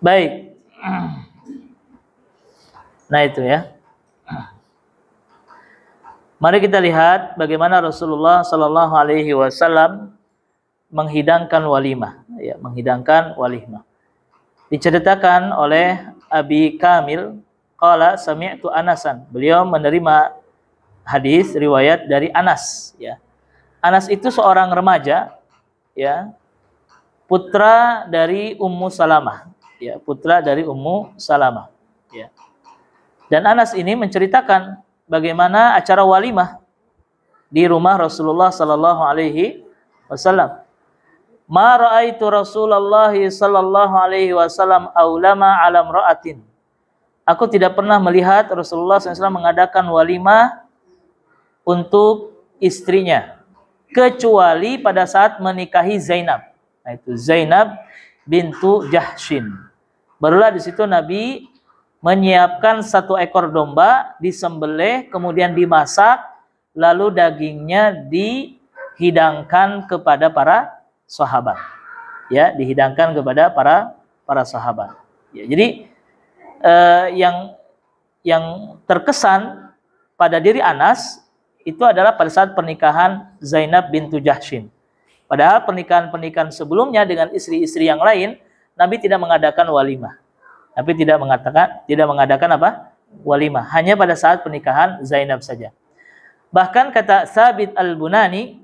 Baik. Nah itu ya. Mari kita lihat bagaimana Rasulullah Sallallahu Alaihi Wasallam menghidangkan walimah. Ya, menghidangkan walimah. Diceritakan oleh Abi Kamil, qala sami'tu Anasan. Beliau menerima hadis riwayat dari Anas. Ya. Anas itu seorang remaja, ya, putra dari Ummu Salamah. Ya, putra dari Ummu Salamah. Ya. Dan Anas ini menceritakan bagaimana acara walimah di rumah Rasulullah Sallallahu Alaihi Wasallam. Ma ra'aitu Rasulullah Sallallahu Alaihi Wasallam aulama alam ra'atin. Aku tidak pernah melihat Rasulullah SAW mengadakan walimah untuk istrinya, kecuali pada saat menikahi Zainab. Nah, itu Zainab bintu Jahshin. Barulah di situ Nabi menyiapkan 1 ekor domba, disembelih, kemudian dimasak, lalu dagingnya dihidangkan kepada para sahabat. Ya, dihidangkan kepada para sahabat. Ya, jadi yang terkesan pada diri Anas itu adalah pada saat pernikahan Zainab bintu Jahshin. Padahal pernikahan-pernikahan sebelumnya dengan istri-istri yang lain, Nabi tidak mengadakan walimah. Nabi tidak mengadakan apa? Walimah. Hanya pada saat pernikahan Zainab saja. Bahkan kata Thabit Al-Bunani,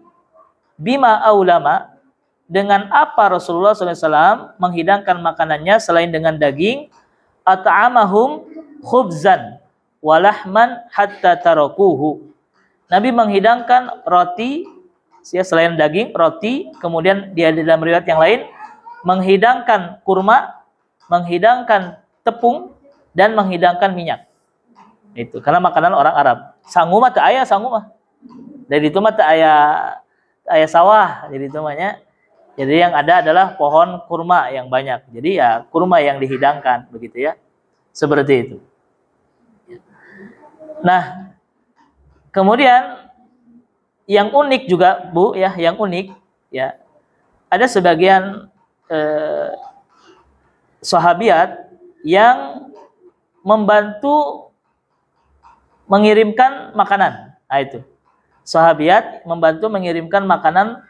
bima aulama, dengan apa Rasulullah SAW menghidangkan makanannya selain dengan daging, at'amahum khubzan walahman hatta tarakuhu. Nabi menghidangkan roti, ya, selain daging, roti, kemudian dia di dalam riwayat yang lain menghidangkan kurma, menghidangkan tepung, dan menghidangkan minyak. Itu karena makanan orang Arab. Sangu mah teu aya sangu mah. Dari itu mah teu aya sawah, jadi itu mahnya. Jadi yang ada adalah pohon kurma yang banyak. Jadi ya kurma yang dihidangkan begitu ya. Seperti itu. Nah, kemudian yang unik juga, Bu, ya, yang unik ya. Ada sebagian sahabiat yang membantu mengirimkan makanan. Nah, itu. Sahabiat membantu mengirimkan makanan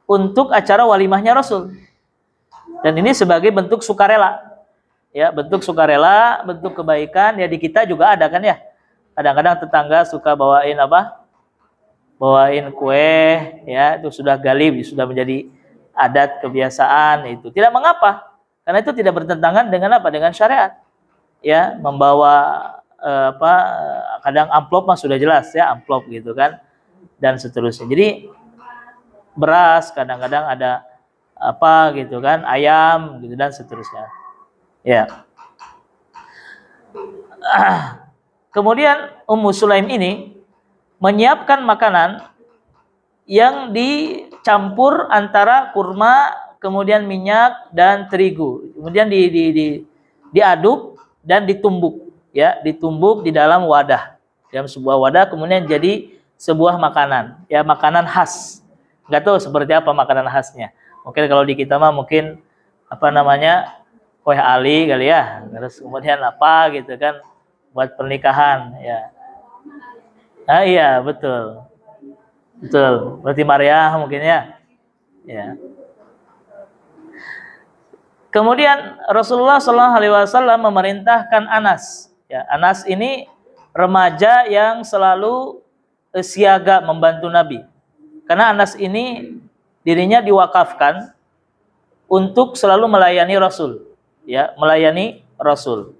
untuk acara walimahnya Rasul. Dan ini sebagai bentuk sukarela. Ya, bentuk sukarela, bentuk kebaikan. Ya, di kita juga ada kan ya. Kadang-kadang tetangga suka bawain apa? Bawain kue, ya, itu sudah galib, sudah menjadi adat kebiasaan itu. Tidak mengapa. Karena itu tidak bertentangan dengan apa? Dengan syariat. Ya, membawa kadang amplop mah sudah jelas ya, amplop gitu kan. Dan seterusnya. Jadi beras, kadang-kadang ada apa gitu kan, ayam gitu dan seterusnya. Ya. Kemudian Ummu Sulaim ini menyiapkan makanan yang dicampur antara kurma, kemudian minyak dan terigu. Kemudian diaduk dan ditumbuk, ya, ditumbuk di dalam wadah. Dalam sebuah wadah kemudian jadi sebuah makanan, ya, makanan khas. Enggak tahu seperti apa makanan khasnya. Mungkin kalau di kita mah mungkin apa namanya? Kue ali kali ya. Terus kemudian apa gitu kan buat pernikahan, ya. Ah iya, betul. Betul. Berarti Maria mungkin ya. Ya. Kemudian Rasulullah SAW memerintahkan Anas. Ya, Anas ini remaja yang selalu siaga membantu Nabi. Karena Anas ini dirinya diwakafkan untuk selalu melayani Rasul. Ya, melayani Rasul.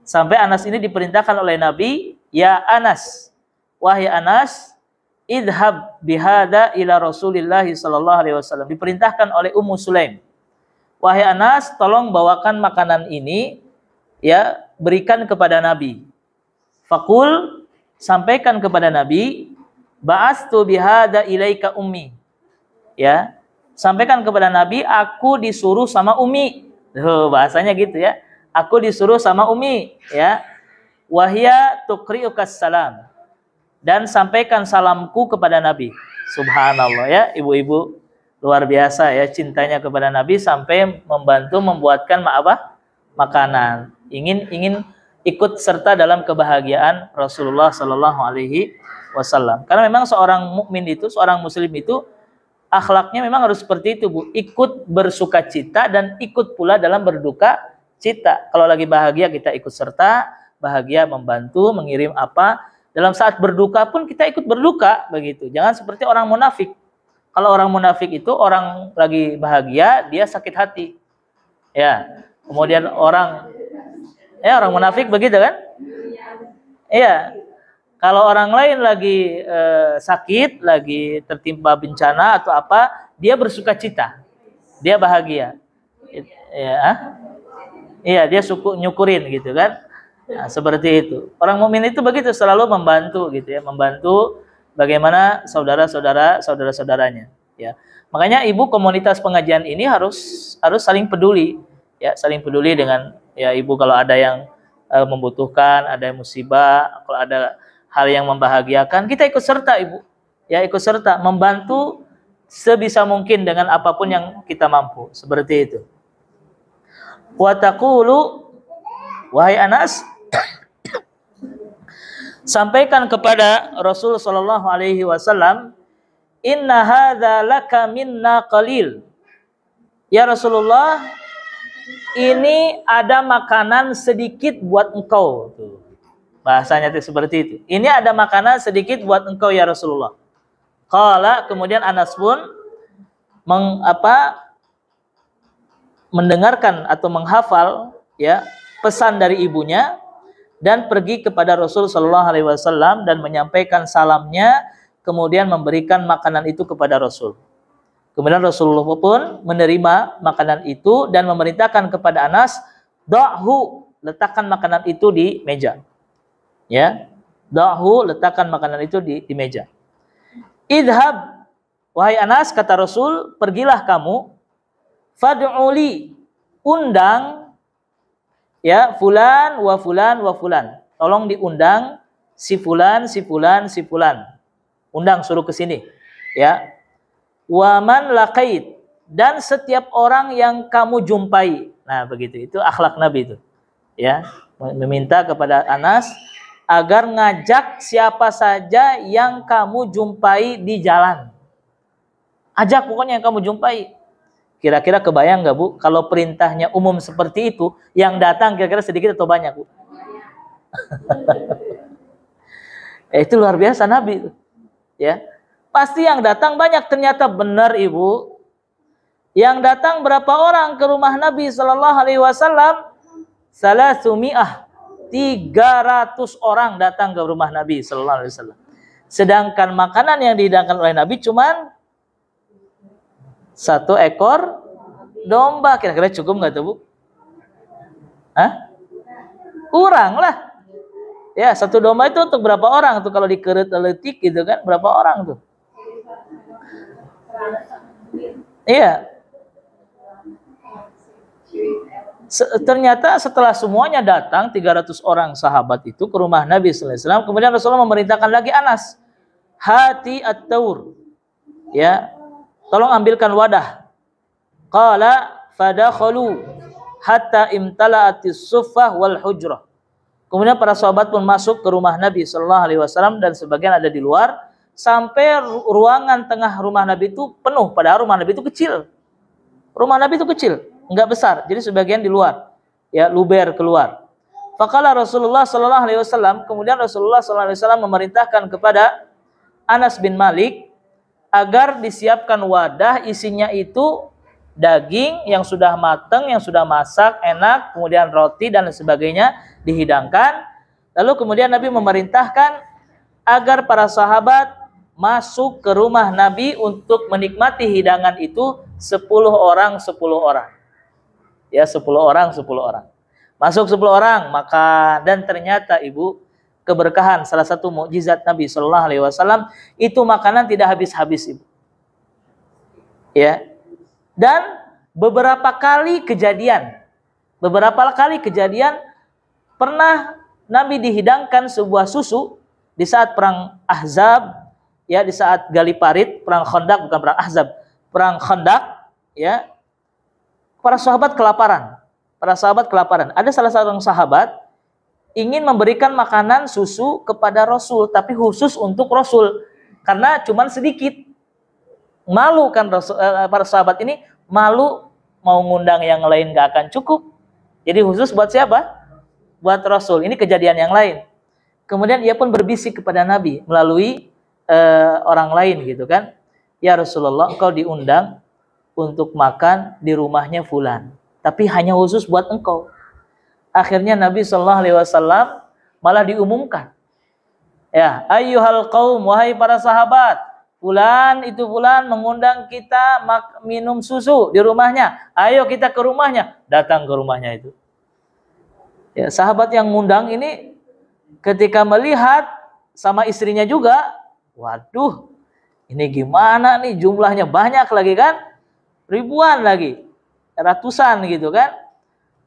Sampai Anas ini diperintahkan oleh Nabi, ya Anas, wahai Anas, idhab bihada ila Rasulillah sallallahu alaihi wasallam. Diperintahkan oleh Ummu Sulaim. Wahai Anas, tolong bawakan makanan ini, ya, berikan kepada Nabi. Fakul, sampaikan kepada Nabi, ba'astu bihada ilaika ummi. Ya, sampaikan kepada Nabi, aku disuruh sama Umi. Bahasanya gitu ya. Aku disuruh sama Umi, ya. Wahya tuqri'ukas salam. Dan sampaikan salamku kepada Nabi. Subhanallah ya, ibu-ibu luar biasa ya cintanya kepada Nabi sampai membantu membuatkan makanan, ingin ikut serta dalam kebahagiaan Rasulullah Shallallahu Alaihi Wasallam. Karena memang seorang mukmin itu, seorang muslim itu akhlaknya memang harus seperti itu, Bu. Ikut bersuka cita dan ikut pula dalam berduka cita. Kalau lagi bahagia kita ikut serta, bahagia membantu, mengirim apa. Dalam saat berduka pun kita ikut berduka, begitu. Jangan seperti orang munafik. Kalau orang munafik itu orang lagi bahagia, dia sakit hati. Ya. Kemudian orang munafik begitu kan? Iya. Kalau orang lain lagi sakit, lagi tertimpa bencana atau apa, dia bersuka cita, dia bahagia. Iya, dia nyukurin gitu kan? Nah, seperti itu. Orang mukmin itu begitu, selalu membantu gitu ya, membantu bagaimana saudara-saudaranya. Ya, makanya ibu komunitas pengajian ini harus saling peduli, ya, saling peduli dengan ya ibu kalau ada yang membutuhkan, ada yang musibah, kalau ada hal yang membahagiakan, kita ikut serta ibu, ya ikut serta membantu sebisa mungkin dengan apapun yang kita mampu, seperti itu. Wa taqulu, wahai Anas, sampaikan kepada Rasul Shallallahu Alaihi Wasallam, inna hadza laka minna qalil. Ya Rasulullah, ini ada makanan sedikit buat engkau. Tuh. Bahasanya seperti itu. Ini ada makanan sedikit buat engkau ya Rasulullah. Qala, kemudian Anas pun mendengarkan atau menghafal ya pesan dari ibunya dan pergi kepada Rasul Shallallahu Alaihi Wasallam dan menyampaikan salamnya, kemudian memberikan makanan itu kepada Rasul. Kemudian Rasulullah pun menerima makanan itu dan memerintahkan kepada Anas, da'hu, letakkan makanan itu di meja. Ya, da'hu, letakkan makanan itu di meja. Idhab, wahai Anas, kata Rasul, pergilah kamu, fad'uli, undang ya fulan wa fulan wa fulan. Tolong diundang si fulan, si fulan, si fulan. Undang, suruh ke sini. Ya. Wa man laqait, dan setiap orang yang kamu jumpai. Nah, begitu. Itu akhlak Nabi itu. Ya, meminta kepada Anas agar ngajak siapa saja yang kamu jumpai di jalan. Ajak pokoknya yang kamu jumpai. Kira-kira kebayang nggak Bu, kalau perintahnya umum seperti itu, yang datang kira-kira sedikit atau banyak Bu? Itu luar biasa Nabi. Ya, pasti yang datang banyak, ternyata benar Ibu. Yang datang berapa orang ke rumah Nabi Sallallahu Alaihi Wasallam? 300 orang datang ke rumah Nabi Sallallahu Alaihi Wasallam. Sedangkan makanan yang dihidangkan oleh Nabi cuman 1 ekor domba. Kira-kira cukup nggak tuh Bu? Hah? Kurang lah. Ya, 1 domba itu untuk berapa orang tuh kalau dikerut-letik gitu kan? Berapa orang tuh? Iya. Ternyata setelah semuanya datang 300 orang sahabat itu ke rumah Nabi sallallahu alaihi wasallam, kemudian Rasulullah memerintahkan lagi Anas, hati at-taur. Ya. Tolong ambilkan wadah. Qala fadakhalu hatta imtala'atis suffah wal hujrah. Kemudian para sahabat pun masuk ke rumah Nabi sallallahu alaihi wasallam dan sebagian ada di luar sampai ruangan tengah rumah Nabi itu penuh, padahal rumah Nabi itu kecil. Rumah Nabi itu kecil, enggak besar. Jadi sebagian di luar. Ya, luber keluar. Faqala Rasulullah sallallahu alaihi wasallam, kemudian Rasulullah sallallahu alaihi wasallam memerintahkan kepada Anas bin Malik agar disiapkan wadah, isinya itu daging yang sudah matang, yang sudah masak, enak, kemudian roti dan sebagainya dihidangkan. Lalu kemudian Nabi memerintahkan agar para sahabat masuk ke rumah Nabi untuk menikmati hidangan itu 10 orang 10 orang. Ya, 10 orang 10 orang. Masuk 10 orang, maka dan ternyata Ibu, keberkahan salah satu mukjizat Nabi sallallahu alaihi wasallam itu makanan tidak habis-habis Ibu. Ya. Dan beberapa kali kejadian pernah Nabi dihidangkan sebuah susu di saat perang Ahzab, ya, di saat Gali Parit, perang Khandaq, bukan perang Ahzab, perang Khandaq, ya. Para sahabat kelaparan. para sahabat kelaparan. Ada salah seorang sahabat ingin memberikan makanan susu kepada Rasul, tapi khusus untuk Rasul, karena cuman sedikit. Malu kan para sahabat ini malu mau ngundang yang lain gak akan cukup. Jadi khusus buat siapa? Buat Rasul. Ini kejadian yang lain. Kemudian ia pun berbisik kepada Nabi melalui orang lain gitu kan. Ya Rasulullah, engkau diundang untuk makan di rumahnya fulan, tapi hanya khusus buat engkau. Akhirnya Nabi SAW malah diumumkan. Ya, ayyuhal qaum, wahai para sahabat, fulan itu fulan mengundang kita minum susu di rumahnya. Ayo kita ke rumahnya. Datang ke rumahnya itu. Ya, sahabat yang ngundang ini ketika melihat sama istrinya juga, waduh, ini gimana nih, jumlahnya banyak lagi kan? Ribuan lagi, ratusan gitu kan?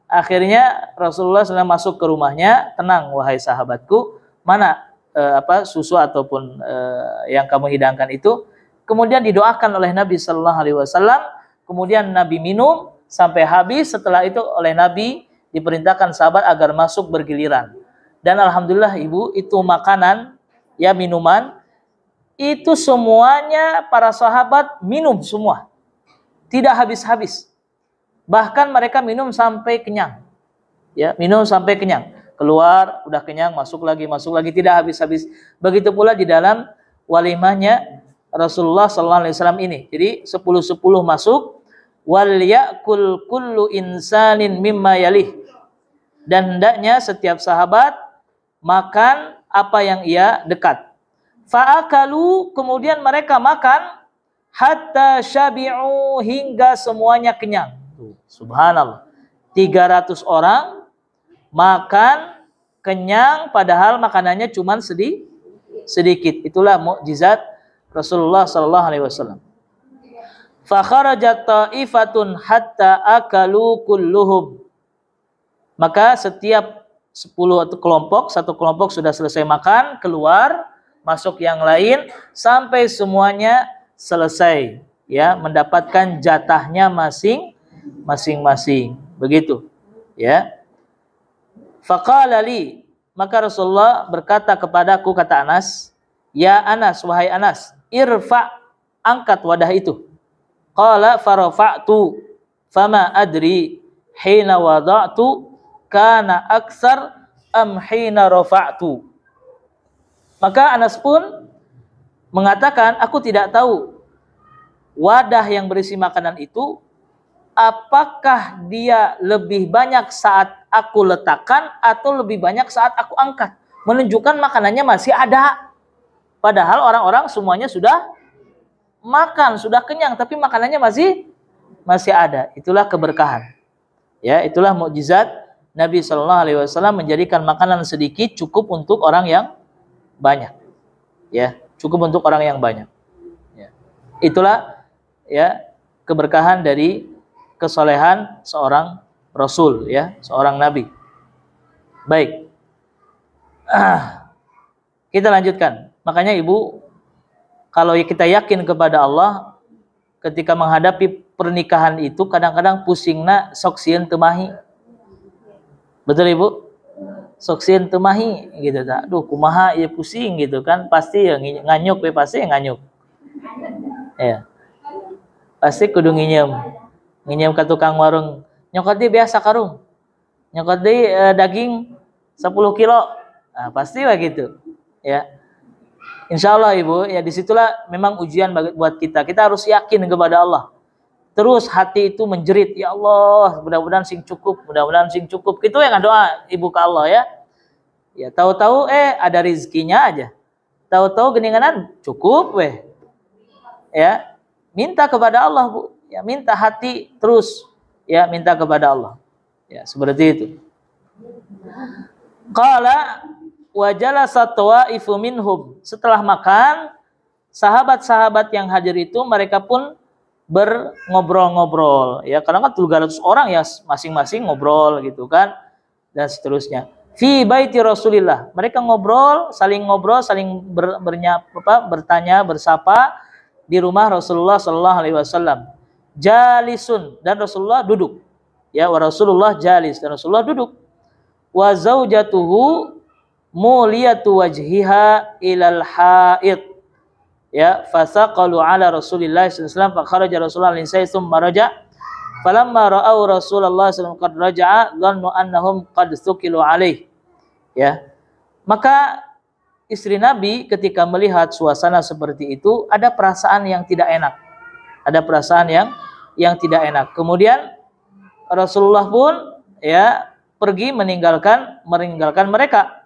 Akhirnya Rasulullah SAW masuk ke rumahnya, tenang wahai sahabatku, mana susu ataupun yang kamu hidangkan itu. Kemudian didoakan oleh Nabi SAW. Kemudian Nabi minum sampai habis. Setelah itu oleh Nabi diperintahkan sahabat agar masuk bergiliran. Dan alhamdulillah ibu, itu makanan, ya minuman, itu semuanya para sahabat minum semua. Tidak habis-habis. Bahkan mereka minum sampai kenyang. Ya, minum sampai kenyang. Keluar, udah kenyang, masuk lagi, tidak habis-habis. Begitu pula di dalam walimahnya Rasulullah SAW ini. Jadi 10-10 masuk. Wal ya'kul kullu insanin mimma yalih. Dan hendaknya setiap sahabat makan apa yang ia dekat. Fa'akalu, kemudian mereka makan hatta syabi'u, hingga semuanya kenyang. Subhanallah. 300 orang makan kenyang padahal makanannya cuma sedikit. Itulah mukjizat Rasulullah SAW. Fa kharajat ta'ifatun hatta akalu kulluhum. Maka setiap 10 atau satu kelompok sudah selesai makan, keluar, masuk yang lain sampai semuanya selesai, ya, mendapatkan jatahnya masing-masing. Begitu, ya. Faqala li, maka Rasulullah berkata kepadaku, kata Anas, ya Anas, wahai Anas, irfa, angkat wadah itu. Qala farafa'tu fama adri hina wada'tu kana aksar am hina rafa'tu. Maka Anas pun mengatakan, aku tidak tahu wadah yang berisi makanan itu apakah dia lebih banyak saat aku letakkan atau lebih banyak saat aku angkat. Menunjukkan makanannya masih ada. Padahal orang-orang semuanya sudah makan, sudah kenyang, tapi makanannya masih ada. Itulah keberkahan. Ya, itulah mukjizat Nabi SAW menjadikan makanan sedikit cukup untuk orang yang banyak. Ya, cukup untuk orang yang banyak. Ya. Itulah, ya, keberkahan dari kesolehan seorang Rasul, ya, seorang Nabi. Baik, kita lanjutkan. Makanya ibu, kalau kita yakin kepada Allah, ketika menghadapi pernikahan itu kadang-kadang pusingna sok sieun teu mahi. Betul ibu? Sok sieun teu mahi gitu ta. Duh kumaha ieu pusing gitu kan, pasti ya nganyuk we, pasti nganyuk. Ya. Pasti kudu nginjem ke tukang warung. Nyokot di biasa karung. Nyokot di daging 10 kilo. Nah, pasti begitu. Ya. Insya Allah ibu, ya disitulah memang ujian buat kita. Kita harus yakin kepada Allah. Terus hati itu menjerit, ya Allah, mudah-mudahan sing cukup, mudah-mudahan sing cukup. Itu yang doa ibu ke Allah, ya. Ya tahu-tahu ada rizkinya aja. Tahu-tahu geninganan cukup weh. Ya, minta kepada Allah, Bu. Ya, minta hati terus, ya, minta kepada Allah. Ya, seperti itu. Qala wa jalasa ta'ifu minhum. Setelah makan, sahabat-sahabat yang hadir itu mereka pun berngobrol-ngobrol. Ya, kadang kan 300 orang ya masing-masing ngobrol gitu kan, dan seterusnya. Fi baiti Rasulillah. Mereka ngobrol, saling bertanya, bersapa di rumah Rasulullah sallallahu alaihi wasallam. Jalisun, dan Rasulullah duduk. Ya, wa Rasulullah jalis, dan Rasulullah duduk. Wa zaujatuhu muliyatu wajhiha ilal haid. Ya, fasaqalu ala Rasulillah sallallahu alaihi wasallam fa kharaja Rasulullah linsai tsumma raja. Falamma ra'au Rasulullah sallallahu alaihi wasallam qad raja'a dhannu annahum qad thuqilu alaihi. Ya. Maka istri Nabi ketika melihat suasana seperti itu ada perasaan yang tidak enak. Ada perasaan yang tidak enak. Kemudian Rasulullah pun ya pergi meninggalkan mereka.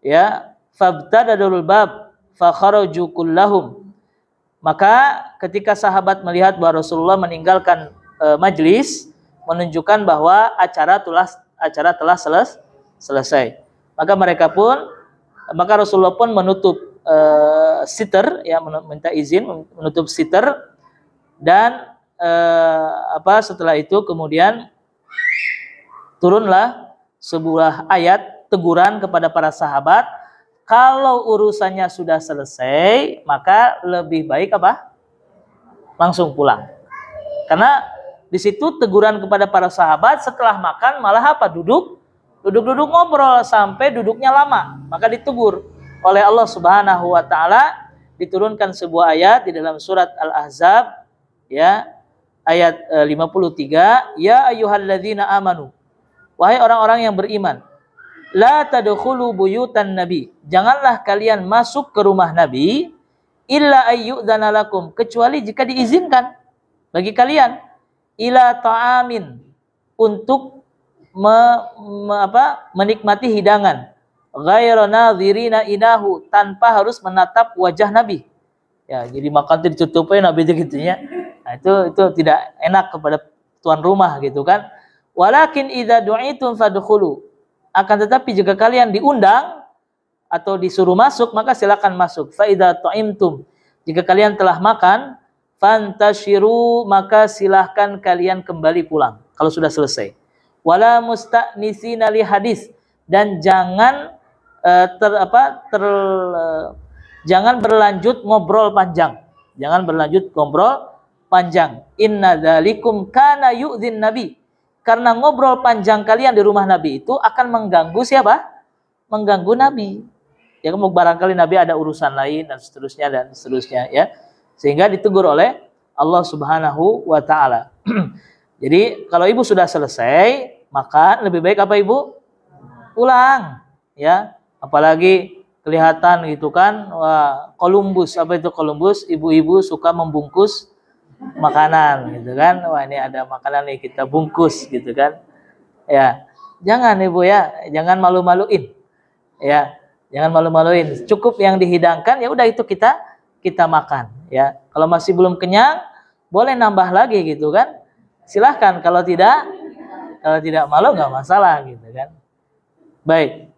Ya, fabtadadul bab fa kharaju kullahum. Maka ketika sahabat melihat bahwa Rasulullah meninggalkan majlis, menunjukkan bahwa acara telah selesai. Maka Rasulullah pun menutup sitar, ya, minta izin menutup sitar, dan setelah itu kemudian turunlah sebuah ayat teguran kepada para sahabat, kalau urusannya sudah selesai maka lebih baik langsung pulang. Karena di situ teguran kepada para sahabat setelah makan malah duduk ngobrol sampai duduknya lama. Maka ditegur oleh Allah Subhanahu wa taala, diturunkan sebuah ayat di dalam surat Al-Ahzab, ya, ayat 53, ya ayyuhalladzina amanu, wahai orang-orang yang beriman, la tadkhulu buyutan nabi, janganlah kalian masuk ke rumah Nabi, illa ayyudzana lakum, kecuali jika diizinkan bagi kalian, ila ta'amin, untuk menikmati hidangan, ghairu nadhirina inahu, tanpa harus menatap wajah Nabi. Ya, jadi makan itu ditutupin Nabi gitu ya. Nah, itu tidak enak kepada tuan rumah gitu kan. Walakin idza du'itum fadkhulu, akan tetapi jika kalian diundang atau disuruh masuk maka silakan masuk. Fa idza ta'imtum, jika kalian telah makan, fantashiru, maka silahkan kalian kembali pulang kalau sudah selesai. Wala musta'nisina li hadis, dan jangan jangan berlanjut ngobrol panjang. Jangan berlanjut ngobrol panjang. Inna dzalikum kana yu'dzin nabi, karena ngobrol panjang kalian di rumah Nabi itu akan mengganggu siapa? Mengganggu Nabi. Ya, barangkali Nabi ada urusan lain dan seterusnya ya. Sehingga ditegur oleh Allah Subhanahu wa taala. Jadi kalau ibu sudah selesai makan, lebih baik ibu? Pulang, ya. Apalagi kelihatan gitu kan, wah, Columbus, itu Columbus, ibu-ibu suka membungkus makanan gitu kan. Wah, ini ada makanan nih, kita bungkus gitu kan. Ya. Jangan ibu ya, jangan malu-maluin. Ya, jangan malu-maluin. Cukup yang dihidangkan, ya udah itu kita makan, ya. Kalau masih belum kenyang, boleh nambah lagi gitu kan. Silahkan, kalau tidak malu nggak masalah gitu kan. Baik.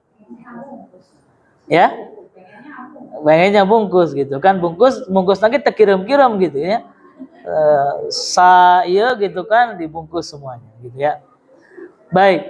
Ya. Pengennya bungkus gitu kan. Bungkus lagi terkirim-kirim gitu ya. Saya gitu kan dibungkus semuanya gitu ya. Baik.